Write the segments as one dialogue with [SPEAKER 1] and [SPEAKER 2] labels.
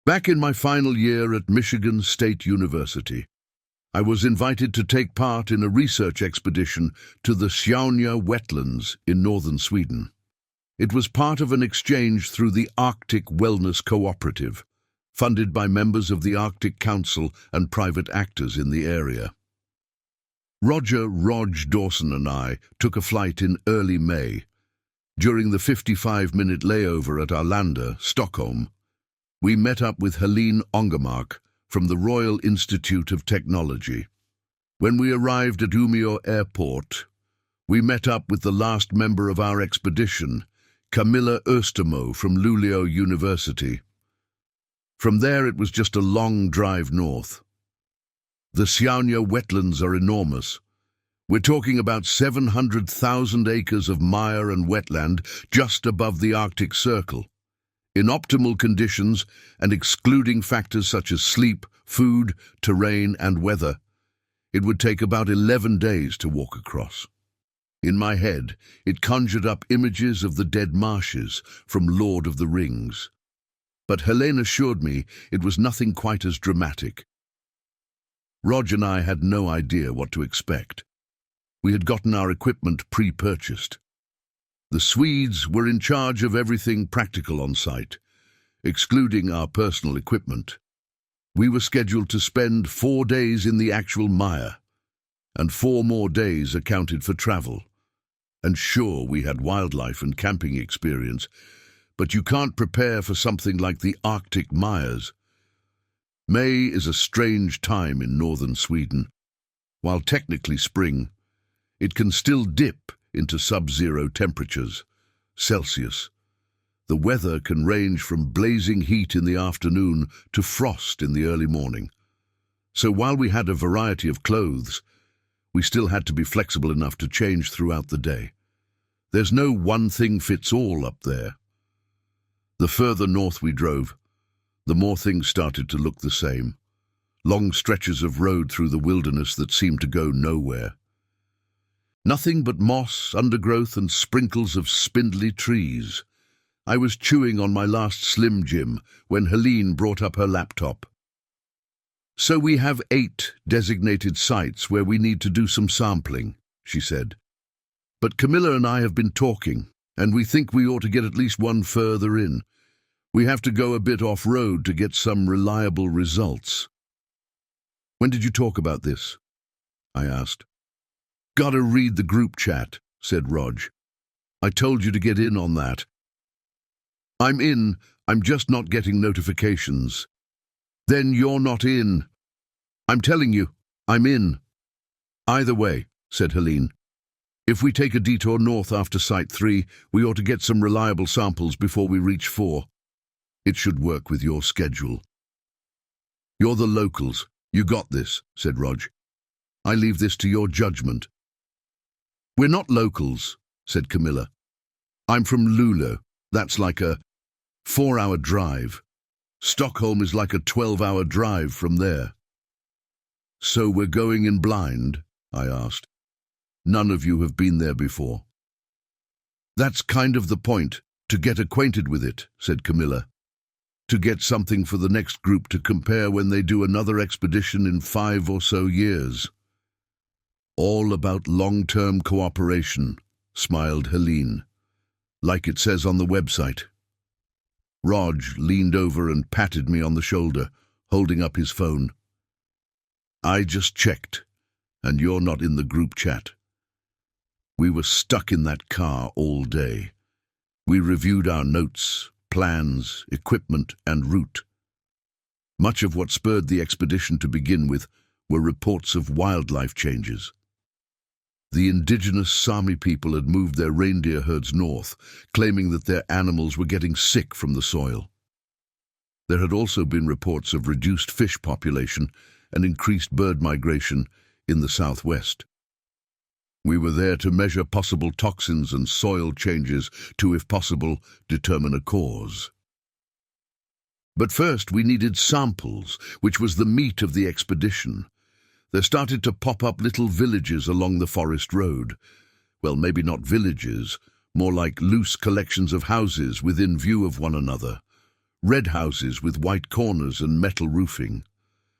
[SPEAKER 1] Back in my final year at Michigan State University, I was invited to take part in a research expedition to the Sjaunja wetlands in northern Sweden. It was part of an exchange through the Arctic Wellness Cooperative, funded by members of the Arctic Council and private actors in the area. Rog Dawson and I took a flight in early May. During the 55-minute layover at Arlanda, Stockholm, we met up with Helene Ångermark from the Royal Institute of Technology. When we arrived at Umeå Airport, we met up with the last member of our expedition, Camilla Östermo from Luleå University. From there it was just a long drive north. The Sjaunja wetlands are enormous. We're talking about 700,000 acres of mire and wetland just above the Arctic Circle. In optimal conditions and excluding factors such as sleep, food, terrain, and weather, it would take about 11 days to walk across. In my head, it conjured up images of the dead marshes from Lord of the Rings. But Helene assured me it was nothing quite as dramatic. Rog and I had no idea what to expect. We had gotten our equipment pre-purchased. The Swedes were in charge of everything practical on site, excluding our personal equipment. We were scheduled to spend 4 days in the actual mire, and 4 more days accounted for travel. And sure, we had wildlife and camping experience, but you can't prepare for something like the Arctic mires. May is a strange time in northern Sweden. While technically spring, it can still dip into sub-zero temperatures, Celsius. The weather can range from blazing heat in the afternoon to frost in the early morning. So while we had a variety of clothes, we still had to be flexible enough to change throughout the day. There's no one thing fits all up there. The further north we drove, the more things started to look the same. Long stretches of road through the wilderness that seemed to go nowhere. Nothing but moss, undergrowth, and sprinkles of spindly trees. I was chewing on my last Slim Jim when Helene brought up her laptop. So we have 8 designated sites where we need to do some sampling, she said. But Camilla and I have been talking, and we think we ought to get at least one further in. We have to go a bit off-road to get some reliable results. When did you talk about this? I asked. Gotta read the group chat, said Rog. I told you to get in on that. I'm in, I'm just not getting notifications. Then you're not in. I'm telling you, I'm in. Either way, said Helene. If we take a detour north after Site 3, we ought to get some reliable samples before we reach 4. It should work with your schedule. You're the locals. You got this, said Rog. I leave this to your judgment. We're not locals, said Camilla. I'm from Luleå. That's like a 4-hour drive. Stockholm is like a 12-hour drive from there. So we're going in blind? I asked. None of you have been there before. That's kind of the point, to get acquainted with it, said Camilla. To get something for the next group to compare when they do another expedition in 5 or so years. All about long-term cooperation, smiled Helene, like it says on the website. Rog leaned over and patted me on the shoulder, holding up his phone. I just checked, and you're not in the group chat. We were stuck in that car all day. We reviewed our notes, plans, equipment, and route. Much of what spurred the expedition to begin with were reports of wildlife changes. The indigenous Sami people had moved their reindeer herds north, claiming that their animals were getting sick from the soil. There had also been reports of reduced fish population and increased bird migration in the southwest. We were there to measure possible toxins and soil changes to, if possible, determine a cause. But first we needed samples, which was the meat of the expedition. There started to pop up little villages along the forest road. Well, maybe not villages, more like loose collections of houses within view of one another, red houses with white corners and metal roofing.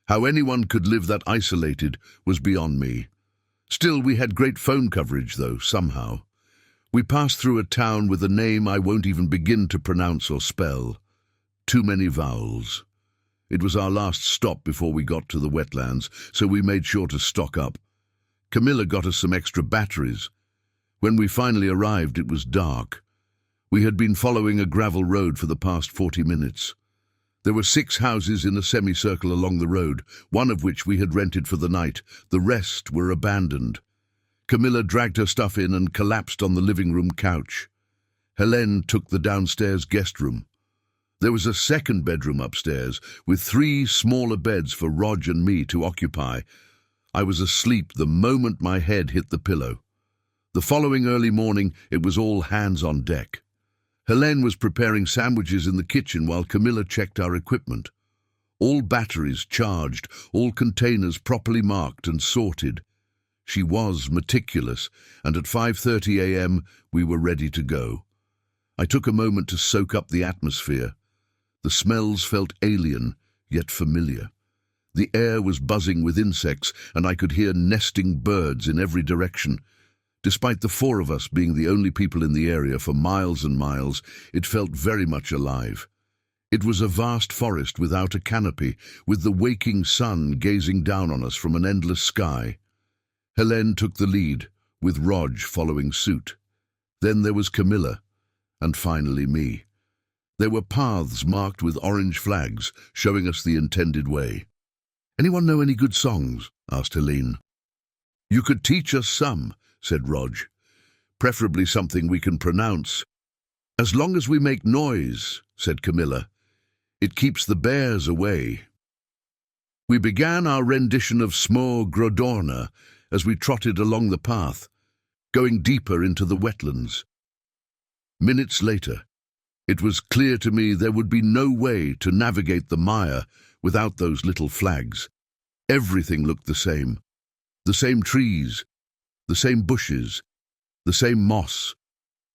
[SPEAKER 1] How anyone could live that isolated was beyond me. Still, we had great phone coverage, though, somehow. We passed through a town with a name I won't even begin to pronounce or spell. Too many vowels. It was our last stop before we got to the wetlands, so we made sure to stock up. Camilla got us some extra batteries. When we finally arrived, it was dark. We had been following a gravel road for the past 40 minutes. There were 6 houses in a semicircle along the road, one of which we had rented for the night. The rest were abandoned. Camilla dragged her stuff in and collapsed on the living room couch. Helene took the downstairs guest room. There was a second bedroom upstairs, with 3 smaller beds for Rog and me to occupy. I was asleep the moment my head hit the pillow. The following early morning, it was all hands on deck. Helene was preparing sandwiches in the kitchen while Camilla checked our equipment. All batteries charged, all containers properly marked and sorted. She was meticulous, and at 5:30 a.m. we were ready to go. I took a moment to soak up the atmosphere. The smells felt alien, yet familiar. The air was buzzing with insects, and I could hear nesting birds in every direction. Despite the 4 of us being the only people in the area for miles and miles, it felt very much alive. It was a vast forest without a canopy, with the waking sun gazing down on us from an endless sky. Helene took the lead, with Rog following suit. Then there was Camilla, and finally me. There were paths marked with orange flags, showing us the intended way. "Anyone know any good songs?" asked Helene. "You could teach us some," said Rog. "Preferably something we can pronounce." "As long as we make noise," said Camilla. "It keeps the bears away." We began our rendition of Små Grodorna as we trotted along the path, going deeper into the wetlands. Minutes later, it was clear to me there would be no way to navigate the mire without those little flags. Everything looked the same. The same trees, the same bushes, the same moss,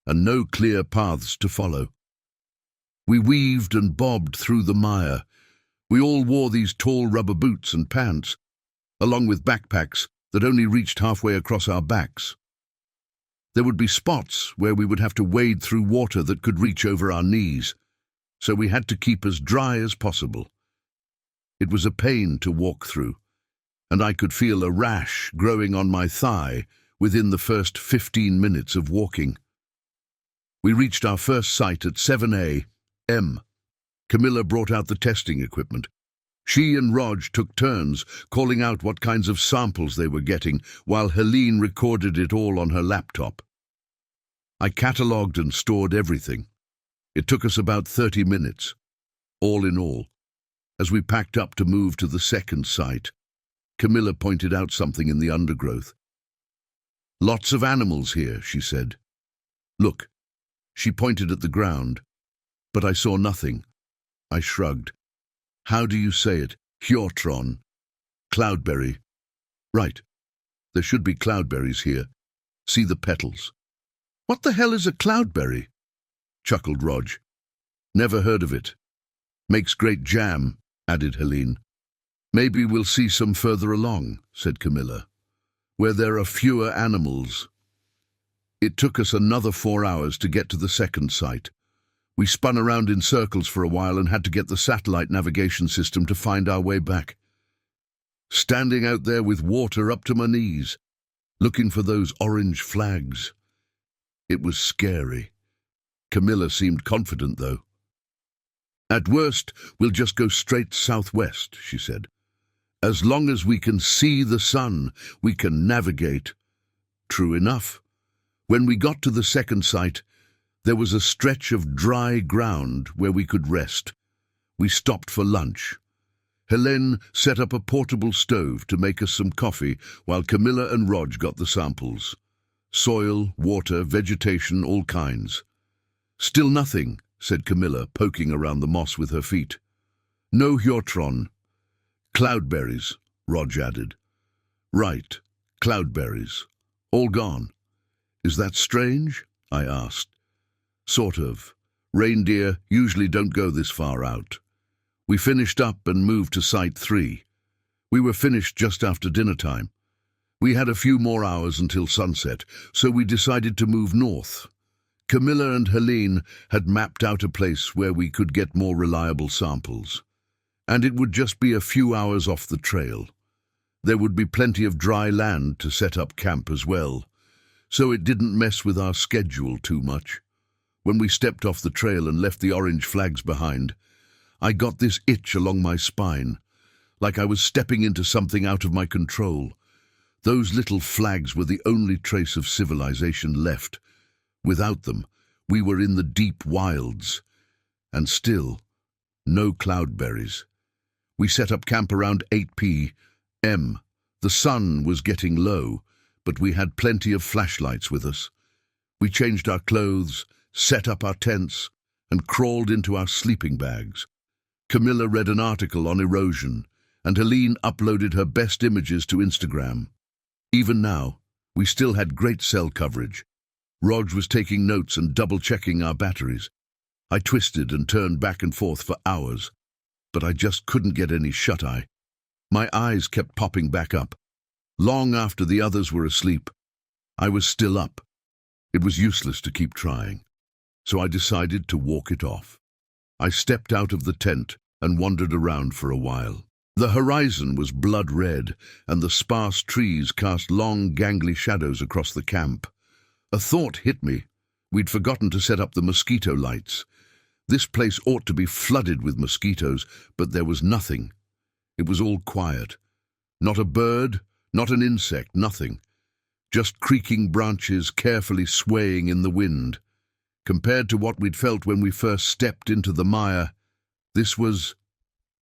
[SPEAKER 1] and no clear paths to follow. We weaved and bobbed through the mire. We all wore these tall rubber boots and pants, along with backpacks that only reached halfway across our backs. There would be spots where we would have to wade through water that could reach over our knees, so we had to keep as dry as possible. It was a pain to walk through, and I could feel a rash growing on my thigh within the first 15 minutes of walking. We reached our first site at 7 a.m. Camilla brought out the testing equipment. She and Rog took turns, calling out what kinds of samples they were getting, while Helene recorded it all on her laptop. I catalogued and stored everything. It took us about 30 minutes, all in all. As we packed up to move to the second site, Camilla pointed out something in the undergrowth. "Lots of animals here," she said. "Look." She pointed at the ground, but I saw nothing. I shrugged. "How do you say it?" "Hjortron. Cloudberry." "Right. There should be cloudberries here. See the petals." "What the hell is a cloudberry?" chuckled Rog. "Never heard of it." "Makes great jam," added Helene. "Maybe we'll see some further along," said Camilla, "where there are fewer animals." It took us another 4 hours to get to the second site. We spun around in circles for a while and had to get the satellite navigation system to find our way back. Standing out there with water up to my knees, looking for those orange flags. It was scary. Camilla seemed confident, though. "At worst, we'll just go straight southwest," she said. "As long as we can see the sun, we can navigate." True enough. When we got to the second site, there was a stretch of dry ground where we could rest. We stopped for lunch. Helene set up a portable stove to make us some coffee, while Camilla and Rog got the samples. Soil, water, vegetation, all kinds. "Still nothing," said Camilla, poking around the moss with her feet. "No Hjortron." "Cloudberries," Rog added. "Right, cloudberries. All gone." "Is that strange?" I asked. "Sort of," Reindeer usually don't go this far out. We finished up and moved to Site 3. We were finished just after dinner time. We had a few more hours until sunset, so we decided to move north. Camilla and Helene had mapped out a place where we could get more reliable samples. And it would just be a few hours off the trail. There would be plenty of dry land to set up camp as well, so it didn't mess with our schedule too much. When we stepped off the trail and left the orange flags behind, I got this itch along my spine, like I was stepping into something out of my control. Those little flags were the only trace of civilization left. Without them, we were in the deep wilds. And still, no cloudberries. We set up camp around 8 p.m. The sun was getting low, but we had plenty of flashlights with us. We changed our clothes, set up our tents, and crawled into our sleeping bags. Camilla read an article on erosion, and Helene uploaded her best images to Instagram. Even now, we still had great cell coverage. Rog was taking notes and double-checking our batteries. I twisted and turned back and forth for hours, but I just couldn't get any shut-eye. My eyes kept popping back up. Long after the others were asleep, I was still up. It was useless to keep trying, so I decided to walk it off. I stepped out of the tent and wandered around for a while. The horizon was blood red, and the sparse trees cast long, gangly shadows across the camp. A thought hit me. We'd forgotten to set up the mosquito lights. This place ought to be flooded with mosquitoes, but there was nothing. It was all quiet. Not a bird, not an insect, nothing. Just creaking branches carefully swaying in the wind. Compared to what we'd felt when we first stepped into the mire, this was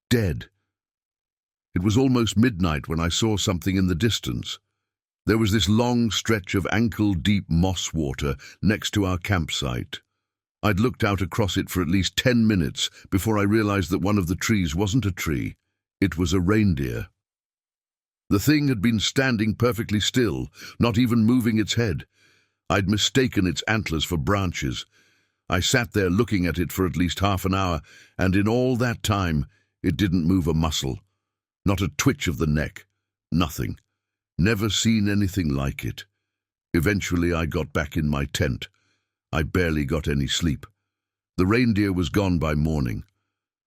[SPEAKER 1] dead. It was almost midnight when I saw something in the distance. There was this long stretch of ankle-deep moss water next to our campsite. I'd looked out across it for at least 10 minutes before I realized that one of the trees wasn't a tree. It was a reindeer. The thing had been standing perfectly still, not even moving its head. I'd mistaken its antlers for branches. I sat there looking at it for at least half an hour, and in all that time, it didn't move a muscle. Not a twitch of the neck. Nothing. Never seen anything like it. Eventually I got back in my tent. I barely got any sleep. The reindeer was gone by morning.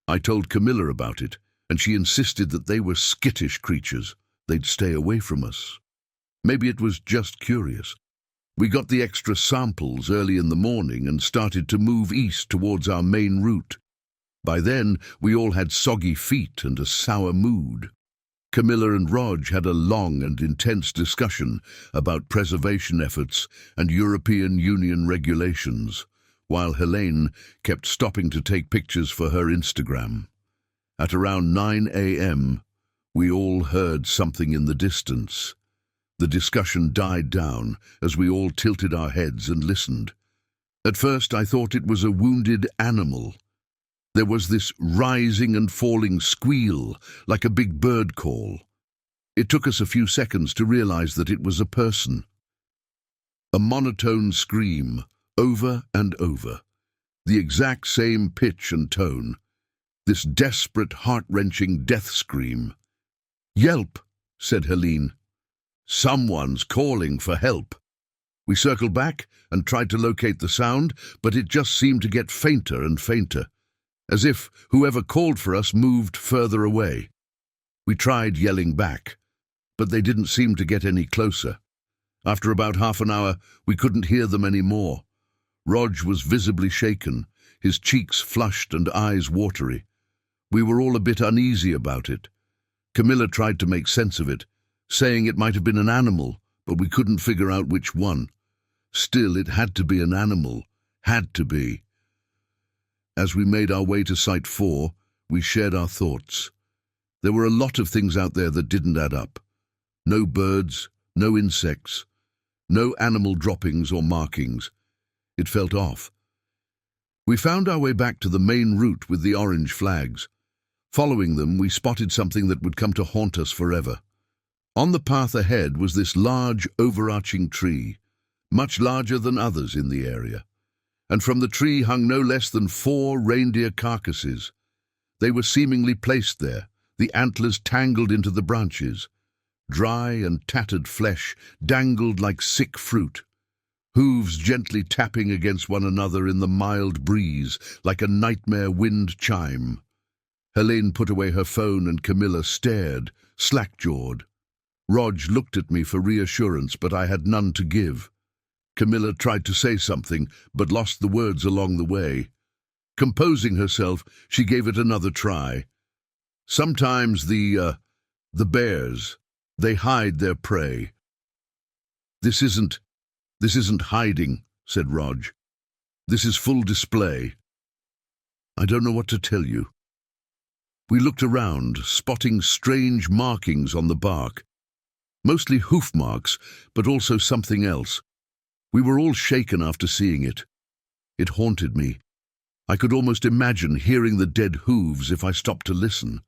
[SPEAKER 1] I told Camilla about it, and she insisted that they were skittish creatures. They'd stay away from us. Maybe it was just curious. We got the extra samples early in the morning and started to move east towards our main route. By then, we all had soggy feet and a sour mood. Camilla and Rog had a long and intense discussion about preservation efforts and European Union regulations, while Helene kept stopping to take pictures for her Instagram. At around 9 a.m., we all heard something in the distance. The discussion died down as we all tilted our heads and listened. At first, I thought it was a wounded animal. There was this rising and falling squeal, like a big bird call. It took us a few seconds to realize that it was a person. A monotone scream, over and over. The exact same pitch and tone. This desperate, heart-wrenching death scream. "Yelp," said Helene. "Someone's calling for help." We circled back and tried to locate the sound, but it just seemed to get fainter and fainter, as if whoever called for us moved further away. We tried yelling back, but they didn't seem to get any closer. After about half an hour, we couldn't hear them anymore. Rog was visibly shaken, his cheeks flushed and eyes watery. We were all a bit uneasy about it. Camilla tried to make sense of it, saying it might have been an animal, but we couldn't figure out which one. Still, it had to be an animal. Had to be. As we made our way to Site 4, we shared our thoughts. There were a lot of things out there that didn't add up. No birds, no insects, no animal droppings or markings. It felt off. We found our way back to the main route with the orange flags. Following them, we spotted something that would come to haunt us forever. On the path ahead was this large, overarching tree, much larger than others in the area. and from the tree hung no less than 4 reindeer carcasses. They were seemingly placed there, the antlers tangled into the branches. Dry and tattered flesh dangled like sick fruit, hooves gently tapping against one another in the mild breeze like a nightmare wind chime. Helene put away her phone and Camilla stared, slack-jawed. Rog looked at me for reassurance, but I had none to give. Camilla tried to say something, but lost the words along the way. Composing herself, she gave it another try. Sometimes the bears, they hide their prey. This isn't hiding, said Rog. This is full display. I don't know what to tell you. We looked around, spotting strange markings on the bark. Mostly hoof marks, but also something else. We were all shaken after seeing it. It haunted me. I could almost imagine hearing the dead hooves if I stopped to listen.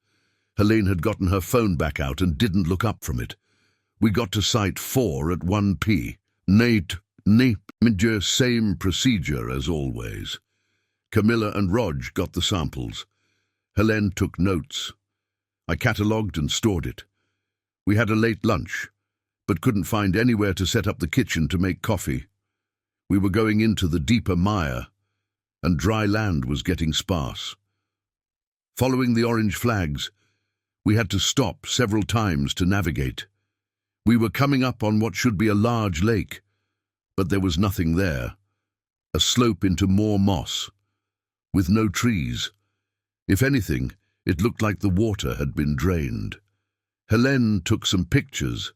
[SPEAKER 1] Helene had gotten her phone back out and didn't look up from it. We got to site 4 at 1 p. Same procedure as always. Camilla and Rog got the samples. Helene took notes. I catalogued and stored it. We had a late lunch, but couldn't find anywhere to set up the kitchen to make coffee. We were going into the deeper mire, and dry land was getting sparse. Following the orange flags, we had to stop several times to navigate. We were coming up on what should be a large lake, but there was nothing there. A slope into more moss, with no trees. If anything, it looked like the water had been drained. Helene took some pictures,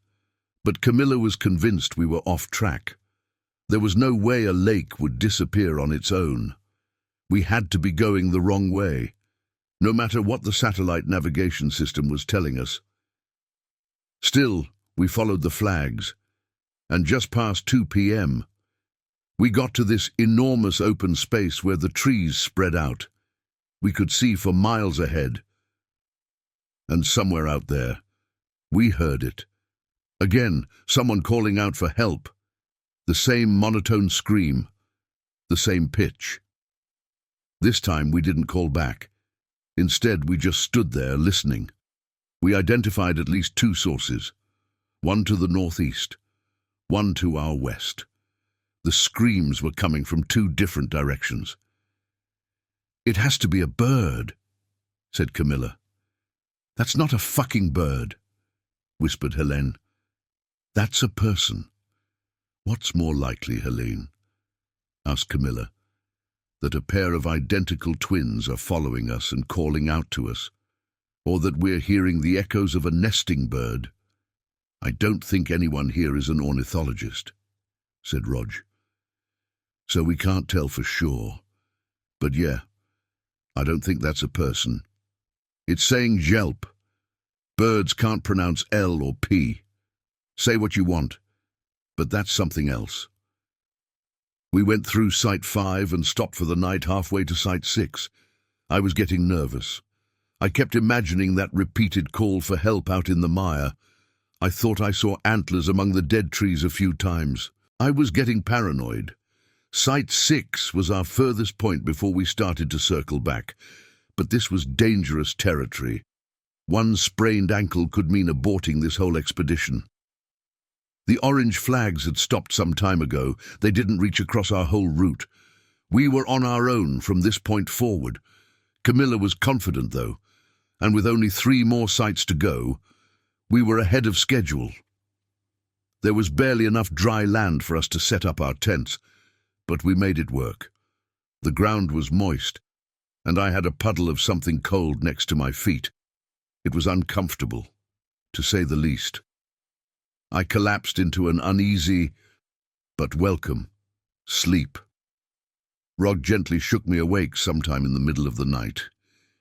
[SPEAKER 1] but Camilla was convinced we were off track. There was no way a lake would disappear on its own. We had to be going the wrong way, no matter what the satellite navigation system was telling us. Still, we followed the flags, and just past 2 p.m., we got to this enormous open space where the trees spread out. We could see for miles ahead. And somewhere out there, we heard it. Again, someone calling out for help. The same monotone scream, the same pitch. This time we didn't call back. Instead, we just stood there listening. We identified at least 2 sources, one to the northeast, one to our west. The screams were coming from 2 different directions. "It has to be a bird," said Camilla. "That's not a fucking bird," whispered Helene. "That's a person." "What's more likely, Helene?" asked Camilla. "That a pair of identical twins are following us and calling out to us, or that we're hearing the echoes of a nesting bird?" "I don't think anyone here is an ornithologist," said Rog. "So we can't tell for sure. But yeah, I don't think that's a person. It's saying Jelp. Birds can't pronounce L or P. Say what you want, but that's something else." We went through Site 5 and stopped for the night halfway to Site 6. I was getting nervous. I kept imagining that repeated call for help out in the mire. I thought I saw antlers among the dead trees a few times. I was getting paranoid. Site 6 was our furthest point before we started to circle back, but this was dangerous territory. One sprained ankle could mean aborting this whole expedition. The orange flags had stopped some time ago. They didn't reach across our whole route. We were on our own from this point forward. Camilla was confident, though, and with only 3 more sites to go, we were ahead of schedule. There was barely enough dry land for us to set up our tents, but we made it work. The ground was moist, and I had a puddle of something cold next to my feet. It was uncomfortable, to say the least. I collapsed into an uneasy, but welcome, sleep. Rog gently shook me awake sometime in the middle of the night.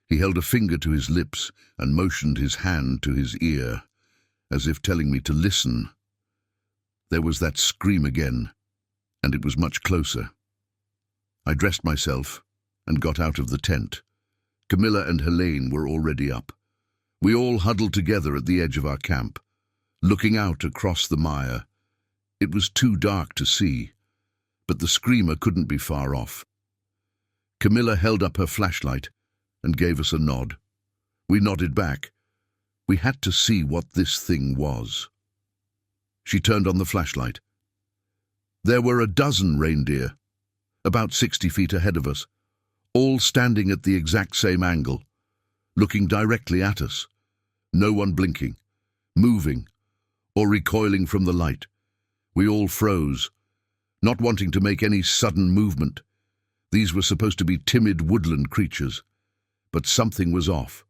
[SPEAKER 1] He held a finger to his lips and motioned his hand to his ear, as if telling me to listen. There was that scream again, and it was much closer. I dressed myself and got out of the tent. Camilla and Helene were already up. We all huddled together at the edge of our camp, looking out across the mire. It was too dark to see, but the screamer couldn't be far off. Camilla held up her flashlight and gave us a nod. We nodded back. We had to see what this thing was. She turned on the flashlight. There were a dozen reindeer, about 60 feet ahead of us, all standing at the exact same angle, looking directly at us. No one blinking, moving, or recoiling from the light. We all froze, not wanting to make any sudden movement. These were supposed to be timid woodland creatures, but something was off.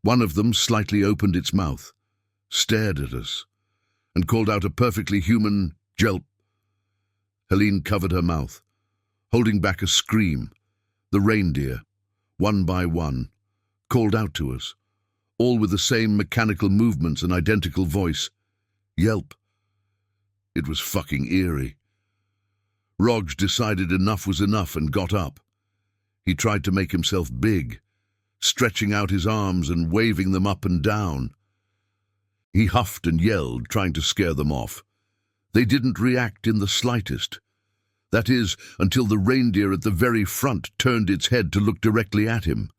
[SPEAKER 1] One of them slightly opened its mouth, stared at us, and called out a perfectly human yelp. Helene covered her mouth, holding back a scream. The reindeer, one by one, called out to us, all with the same mechanical movements and identical voice. Yelp. It was fucking eerie. Rog decided enough was enough and got up. He tried to make himself big, stretching out his arms and waving them up and down. He huffed and yelled, trying to scare them off. They didn't react in the slightest. That is, until the reindeer at the very front turned its head to look directly at him.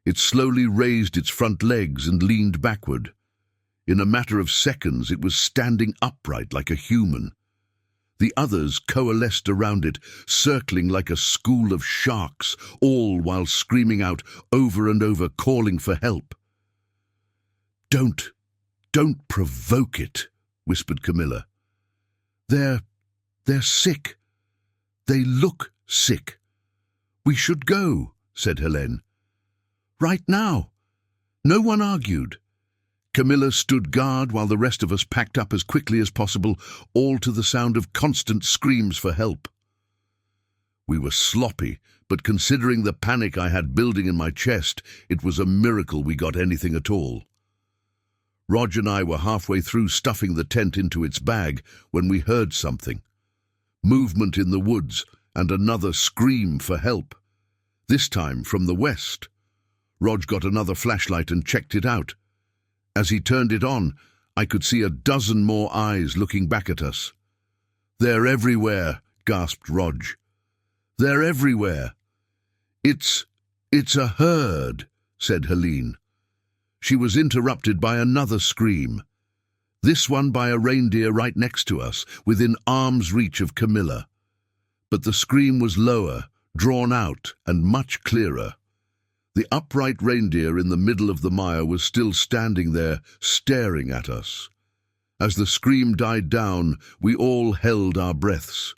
[SPEAKER 1] It slowly raised its front legs and leaned backward. In a matter of seconds, it was standing upright like a human. The others coalesced around it, circling like a school of sharks, all while screaming out over and over, calling for help. Don't provoke it," whispered Camilla. They're sick. They look sick. We should go," said Helene. "Right now." No one argued. Camilla stood guard while the rest of us packed up as quickly as possible, all to the sound of constant screams for help. We were sloppy, but considering the panic I had building in my chest, it was a miracle we got anything at all. Rog and I were halfway through stuffing the tent into its bag when we heard something. Movement in the woods and another scream for help. This time from the west. Rog got another flashlight and checked it out. As he turned it on, I could see a dozen more eyes looking back at us. "They're everywhere," gasped Rog. "They're everywhere." It's a herd," said Helene. She was interrupted by another scream. This one by a reindeer right next to us, within arm's reach of Camilla. But the scream was lower, drawn out, and much clearer. The upright reindeer in the middle of the mire was still standing there, staring at us. As the scream died down, we all held our breaths.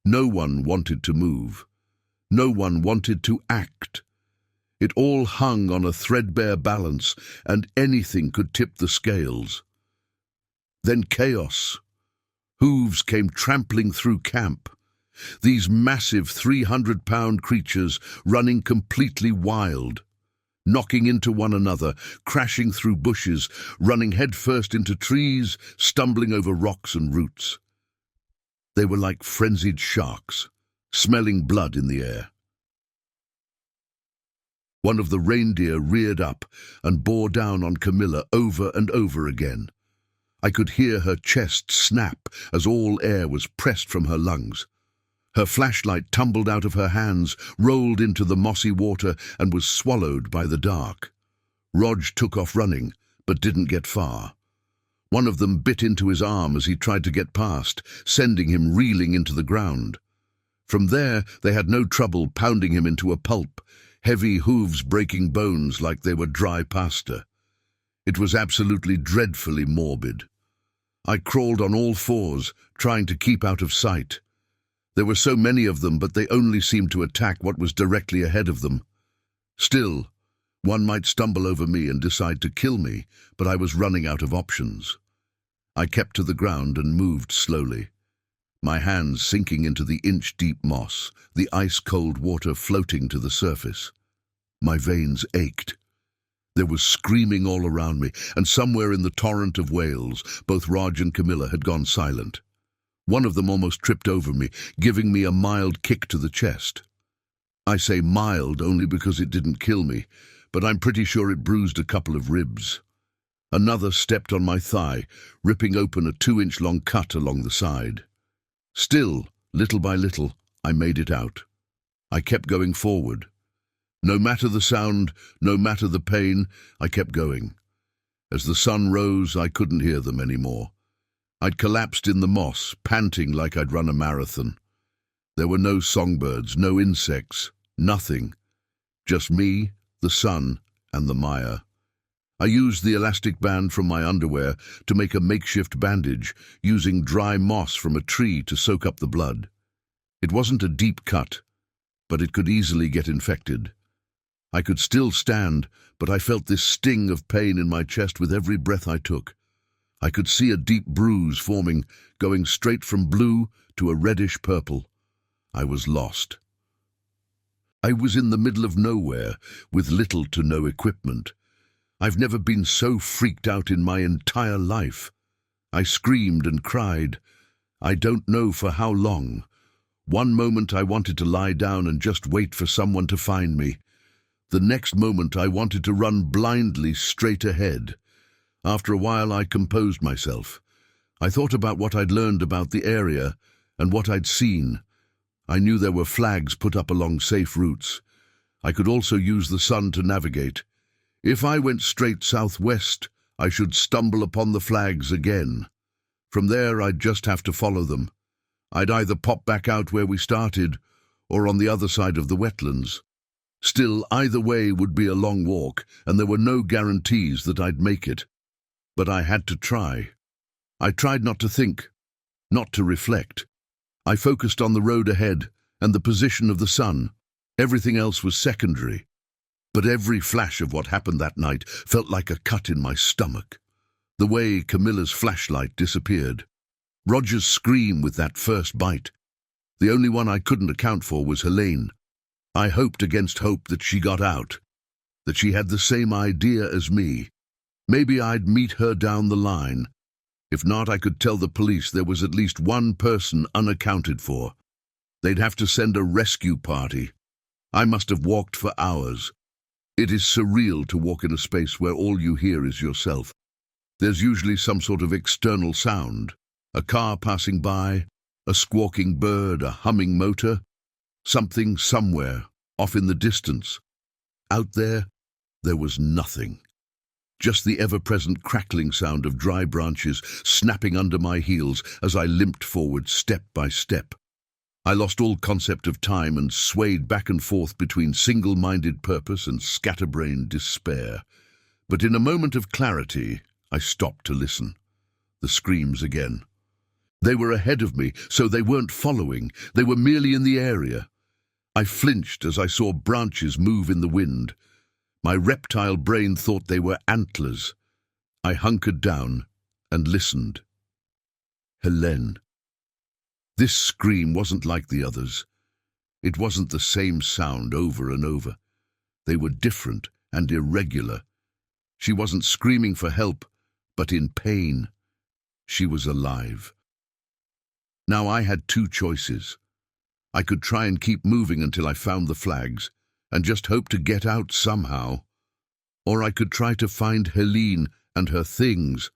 [SPEAKER 1] No one wanted to move. No one wanted to act. It all hung on a threadbare balance, and anything could tip the scales. Then chaos. Hooves came trampling through camp. These massive 300-pound creatures running completely wild, knocking into one another, crashing through bushes, running headfirst into trees, stumbling over rocks and roots. They were like frenzied sharks, smelling blood in the air. One of the reindeer reared up and bore down on Camilla over and over again. I could hear her chest snap as all air was pressed from her lungs. Her flashlight tumbled out of her hands, rolled into the mossy water, and was swallowed by the dark. Rog took off running, but didn't get far. One of them bit into his arm as he tried to get past, sending him reeling into the ground. From there, they had no trouble pounding him into a pulp, heavy hooves breaking bones like they were dry pasta. It was absolutely dreadfully morbid. I crawled on all fours, trying to keep out of sight. There were so many of them, but they only seemed to attack what was directly ahead of them. Still, one might stumble over me and decide to kill me, but I was running out of options. I kept to the ground and moved slowly, my hands sinking into the inch-deep moss, the ice-cold water floating to the surface. My veins ached. There was screaming all around me, and somewhere in the torrent of wails, both Rog and Camilla had gone silent. One of them almost tripped over me, giving me a mild kick to the chest. I say mild only because it didn't kill me, but I'm pretty sure it bruised a couple of ribs. Another stepped on my thigh, ripping open a 2-inch-long cut along the side. Still, little by little, I made it out. I kept going forward. No matter the sound, no matter the pain, I kept going. As the sun rose, I couldn't hear them anymore. I'd collapsed in the moss, panting like I'd run a marathon. There were no songbirds, no insects, nothing. Just me, the sun, and the mire. I used the elastic band from my underwear to make a makeshift bandage, using dry moss from a tree to soak up the blood. It wasn't a deep cut, but it could easily get infected. I could still stand, but I felt this sting of pain in my chest with every breath I took. I could see a deep bruise forming, going straight from blue to a reddish purple. I was lost. I was in the middle of nowhere, with little to no equipment. I've never been so freaked out in my entire life. I screamed and cried. I don't know for how long. One moment I wanted to lie down and just wait for someone to find me. The next moment I wanted to run blindly straight ahead. After a while I composed myself. I thought about what I'd learned about the area and what I'd seen. I knew there were flags put up along safe routes. I could also use the sun to navigate. If I went straight southwest, I should stumble upon the flags again. From there, I'd just have to follow them. I'd either pop back out where we started or on the other side of the wetlands. Still, either way would be a long walk, and there were no guarantees that I'd make it. But I had to try. I tried not to think, not to reflect. I focused on the road ahead and the position of the sun. Everything else was secondary. But every flash of what happened that night felt like a cut in my stomach. The way Camilla's flashlight disappeared. Roger's scream with that first bite. The only one I couldn't account for was Helene. I hoped against hope that she got out, that she had the same idea as me. Maybe I'd meet her down the line. If not, I could tell the police there was at least one person unaccounted for. They'd have to send a rescue party. I must have walked for hours. It is surreal to walk in a space where all you hear is yourself. There's usually some sort of external sound. A car passing by, a squawking bird, a humming motor. Something somewhere, off in the distance. Out there was nothing. Just the ever-present crackling sound of dry branches snapping under my heels as I limped forward step by step. I lost all concept of time and swayed back and forth between single-minded purpose and scatterbrained despair. But in a moment of clarity, I stopped to listen. The screams again. They were ahead of me, so they weren't following. They were merely in the area. I flinched as I saw branches move in the wind. My reptile brain thought they were antlers. I hunkered down and listened. Helene. This scream wasn't like the others. It wasn't the same sound over and over. They were different and irregular. She wasn't screaming for help, but in pain. She was alive. Now I had two choices. I could try and keep moving until I found the flags, and just hope to get out somehow. Or I could try to find Helene and her things.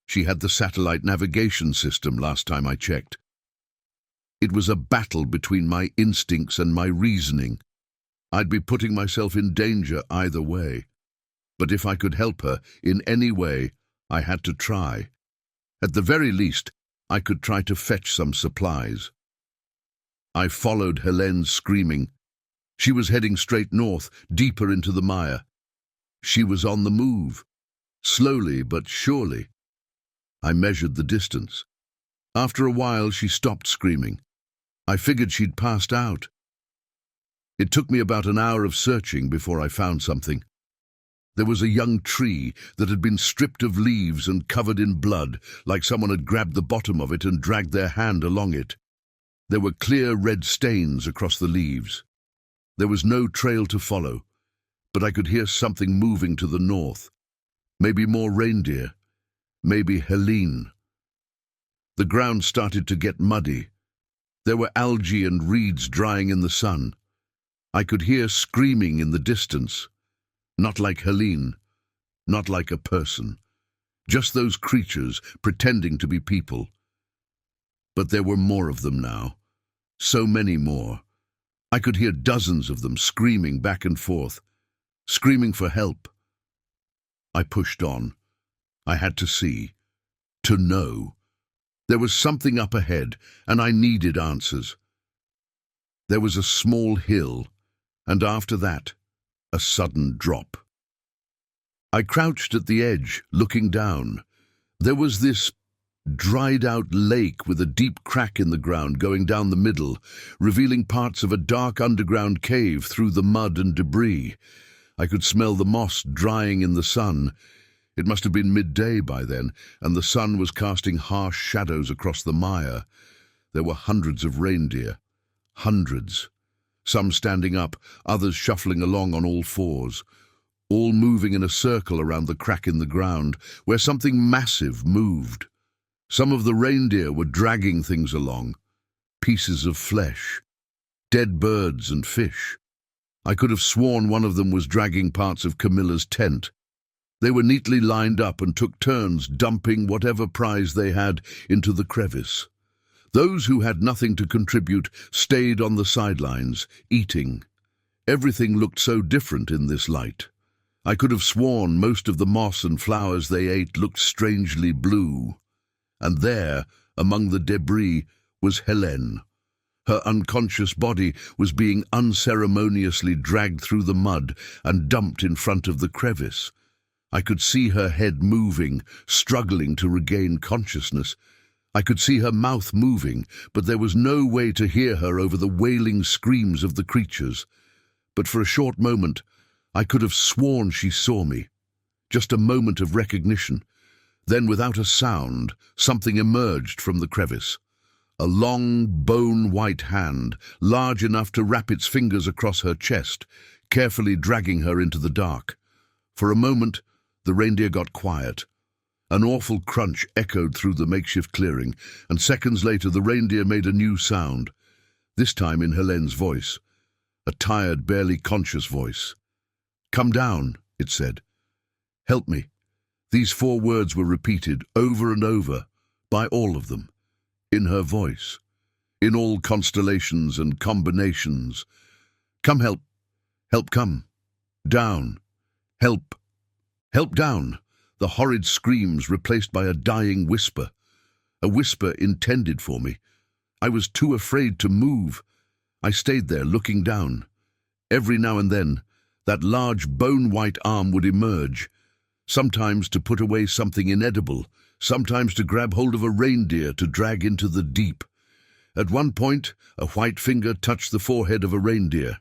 [SPEAKER 1] She had the satellite navigation system last time I checked. It was a battle between my instincts and my reasoning. I'd be putting myself in danger either way. But if I could help her in any way, I had to try. At the very least, I could try to fetch some supplies. I followed Helene screaming. She was heading straight north, deeper into the mire. She was on the move, slowly but surely. I measured the distance. After a while, she stopped screaming. I figured she'd passed out. It took me about an hour of searching before I found something. There was a young tree that had been stripped of leaves and covered in blood, like someone had grabbed the bottom of it and dragged their hand along it. There were clear red stains across the leaves. There was no trail to follow, but I could hear something moving to the north. Maybe more reindeer. Maybe Helene. The ground started to get muddy. There were algae and reeds drying in the sun. I could hear screaming in the distance. Not like Helene, not like a person. Just those creatures pretending to be people. But there were more of them now. So many more. I could hear dozens of them screaming back and forth, screaming for help. I pushed on. I had to see, to know. There was something up ahead, and I needed answers. There was a small hill, and after that, a sudden drop. I crouched at the edge, looking down. There was this dried-out lake with a deep crack in the ground going down the middle, revealing parts of a dark underground cave through the mud and debris. I could smell the moss drying in the sun. It must have been midday by then, and the sun was casting harsh shadows across the mire. There were hundreds of reindeer. Hundreds. Some standing up, others shuffling along on all fours, all moving in a circle around the crack in the ground, where something massive moved. Some of the reindeer were dragging things along, pieces of flesh, dead birds and fish. I could have sworn one of them was dragging parts of Camilla's tent. They were neatly lined up and took turns dumping whatever prize they had into the crevice. Those who had nothing to contribute stayed on the sidelines, eating. Everything looked so different in this light. I could have sworn most of the moss and flowers they ate looked strangely blue. And there, among the debris, was Helene. Her unconscious body was being unceremoniously dragged through the mud and dumped in front of the crevice. I could see her head moving, struggling to regain consciousness. I could see her mouth moving, but there was no way to hear her over the wailing screams of the creatures. But for a short moment, I could have sworn she saw me. Just a moment of recognition. Then, without a sound, something emerged from the crevice. A long, bone-white hand, large enough to wrap its fingers across her chest, carefully dragging her into the dark. For a moment, the reindeer got quiet. An awful crunch echoed through the makeshift clearing, and seconds later the reindeer made a new sound, this time in Helene's voice, a tired, barely conscious voice. "Come down," it said. "Help me." These 4 words were repeated over and over, by all of them, in her voice, in all constellations and combinations. "Come help, help come, down, help, help down." The horrid screams replaced by a dying whisper, a whisper intended for me. I was too afraid to move. I stayed there looking down. Every now and then, that large bone-white arm would emerge, sometimes to put away something inedible, sometimes to grab hold of a reindeer to drag into the deep. At one point, a white finger touched the forehead of a reindeer,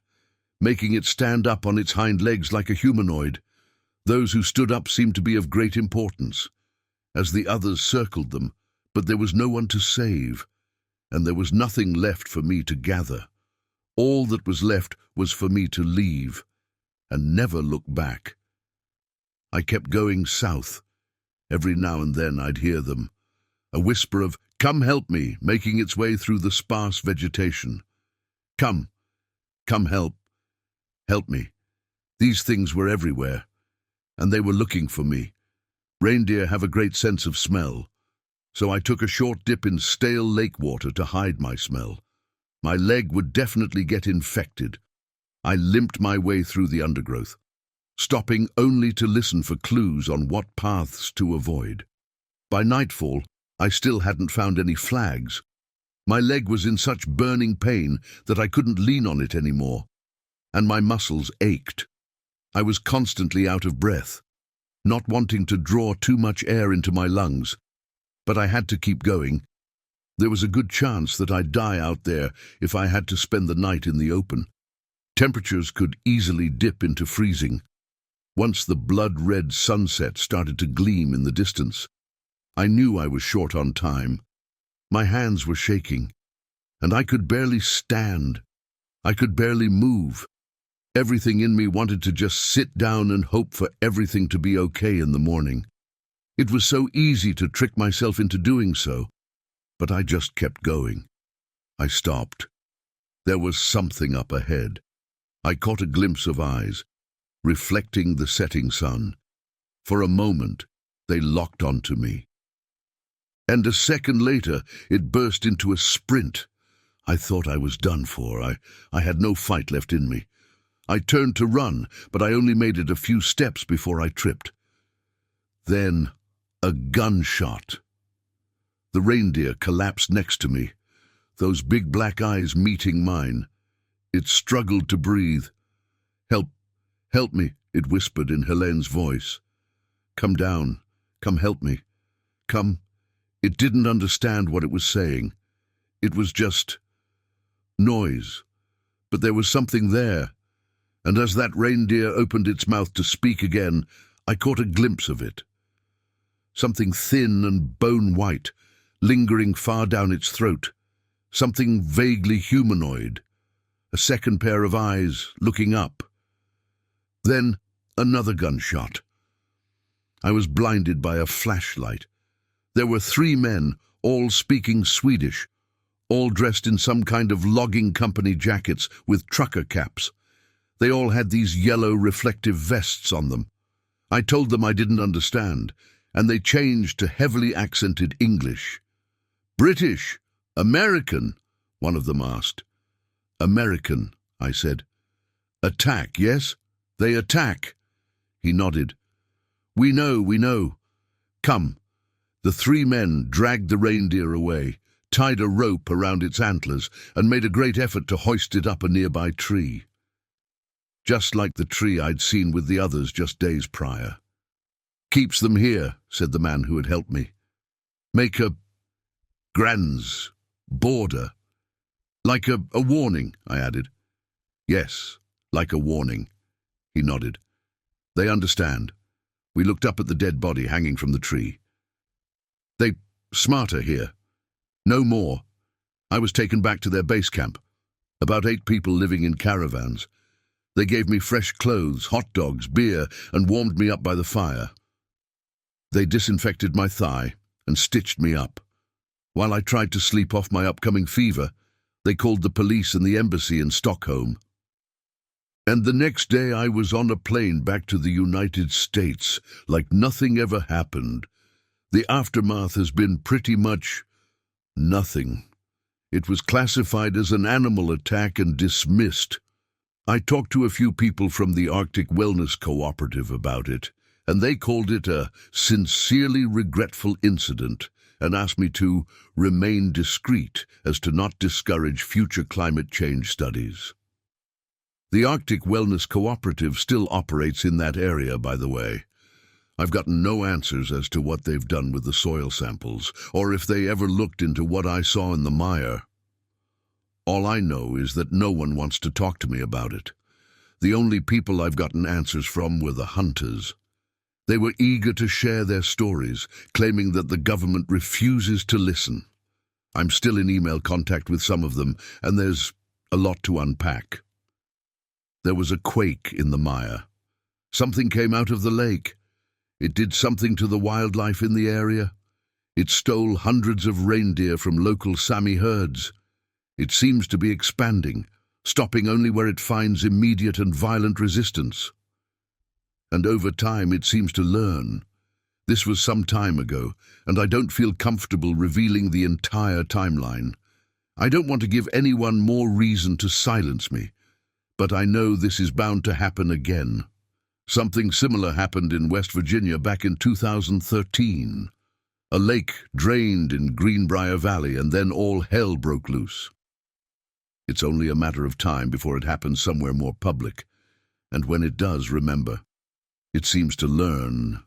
[SPEAKER 1] making it stand up on its hind legs like a humanoid. Those who stood up seemed to be of great importance, as the others circled them, but there was no one to save, and there was nothing left for me to gather. All that was left was for me to leave, and never look back. I kept going south. Every now and then I'd hear them, a whisper of, "Come help me," making its way through the sparse vegetation. Come help me. These things were everywhere, and they were looking for me. Reindeer have a great sense of smell, so I took a short dip in stale lake water to hide my smell. My leg would definitely get infected. I limped my way through the undergrowth, stopping only to listen for clues on what paths to avoid. By nightfall, I still hadn't found any flags. My leg was in such burning pain that I couldn't lean on it anymore, and my muscles ached. I was constantly out of breath, not wanting to draw too much air into my lungs, but I had to keep going. There was a good chance that I'd die out there if I had to spend the night in the open. Temperatures could easily dip into freezing. Once the blood-red sunset started to gleam in the distance, I knew I was short on time. My hands were shaking, and I could barely stand. I could barely move. Everything in me wanted to just sit down and hope for everything to be okay in the morning. It was so easy to trick myself into doing so, but I just kept going. I stopped. There was something up ahead. I caught a glimpse of eyes, reflecting the setting sun. For a moment, they locked onto me. And a second later, it burst into a sprint. I thought I was done for. I had no fight left in me. I turned to run, but I only made it a few steps before I tripped. Then, a gunshot. The reindeer collapsed next to me, those big black eyes meeting mine. It struggled to breathe. Help me, it whispered in Helene's voice. Come down, come help me, come. It didn't understand what it was saying. It was just noise, but there was something there. And as that reindeer opened its mouth to speak again, I caught a glimpse of it. Something thin and bone-white, lingering far down its throat. Something vaguely humanoid. A second pair of eyes, looking up. Then another gunshot. I was blinded by a flashlight. There were 3 men, all speaking Swedish, all dressed in some kind of logging company jackets with trucker caps. They all had these yellow reflective vests on them. I told them I didn't understand, and they changed to heavily accented English. British, American, one of them asked. American, I said. Attack, yes? They attack. He nodded. We know. Come. The 3 men dragged the reindeer away, tied a rope around its antlers, and made a great effort to hoist it up a nearby tree. Just like the tree I'd seen with the others just days prior. Keeps them here, said the man who had helped me. Make a Gran's border. Like a warning, I added. Yes, like a warning. He nodded. They understand. We looked up at the dead body hanging from the tree. They smarter here. No more. I was taken back to their base camp. About 8 people living in caravans. They gave me fresh clothes, hot dogs, beer, and warmed me up by the fire. They disinfected my thigh and stitched me up. While I tried to sleep off my upcoming fever, they called the police and the embassy in Stockholm. And the next day I was on a plane back to the United States, like nothing ever happened. The aftermath has been pretty much nothing. It was classified as an animal attack and dismissed. I talked to a few people from the Arctic Wellness Cooperative about it, and they called it a sincerely regretful incident and asked me to remain discreet as to not discourage future climate change studies. The Arctic Wellness Cooperative still operates in that area, by the way. I've gotten no answers as to what they've done with the soil samples, or if they ever looked into what I saw in the mire. All I know is that no one wants to talk to me about it. The only people I've gotten answers from were the hunters. They were eager to share their stories, claiming that the government refuses to listen. I'm still in email contact with some of them, and there's a lot to unpack. There was a quake in the mire. Something came out of the lake. It did something to the wildlife in the area. It stole hundreds of reindeer from local Sami herds. It seems to be expanding, stopping only where it finds immediate and violent resistance. And over time it seems to learn. This was some time ago, and I don't feel comfortable revealing the entire timeline. I don't want to give anyone more reason to silence me, but I know this is bound to happen again. Something similar happened in West Virginia back in 2013. A lake drained in Greenbrier Valley, and then all hell broke loose. It's only a matter of time before it happens somewhere more public, and when it does, remember, it seems to learn